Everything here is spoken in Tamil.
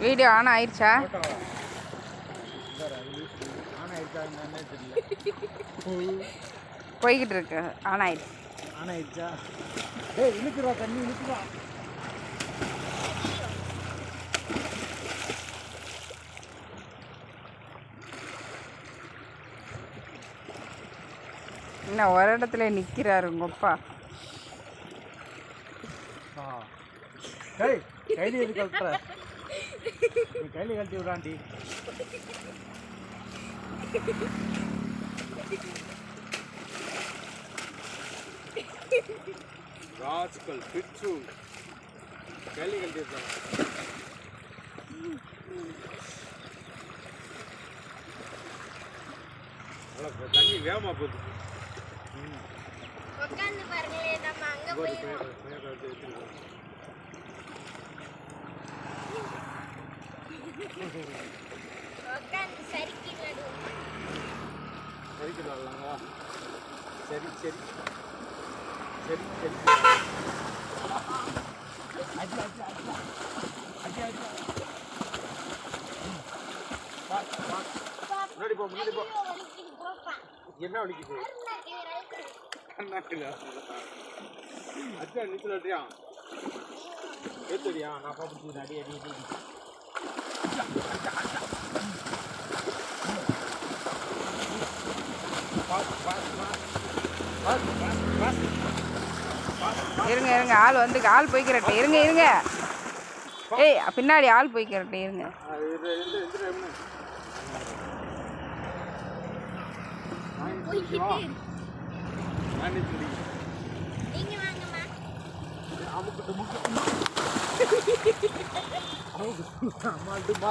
வீடியோ ஆன் ஆயிடுச்சா? போய்கிட்டு இருக்கு. ஆன் ஆயிடுச்சு. ஆன் ஆயிடுச்சா? ஏய் இழுக்குறா தண்ணி இழுக்குறா. இன்னும் ஒரு இடத்துல நிற்கிறாரு உங்கள் அப்பா. கைலி எது கழட்டுற? நீ கைலி கழட்டி விடாண்டி. ராஜ்கல் பிச்சு கைலி கழட்டி விட்டாங்க. தண்ணி வேகமாக போகுது. உட்காந்து பாருங்களே, நம்ம அங்க போய் உட்காந்து சரிக்கு நடுவோம். சரிக்கு வரலாங்களா? சரி சரி சரி சரி. அடி அடி அடி அடி அடி. முன்னாடி போ முன்னாடி போ. என்ன வலிக்குது? கண்ணாடில அச்சா நீச்சல் அடியா? ஏத்தடியா? நான் பாப்பிட்டு அடி அடி அடி. இருங்க இருங்க, ஆள் வந்து ஆள் போய்க்கிறட்டே. இருங்க இருங்க. ஏய் பின்னாடி ஆள் போய்க்கிறட்டே. இருங்க. நீங்க வாங்கம்மா. அமுக்கிட்டு முக்கிட்டு அம்மாட்டு மா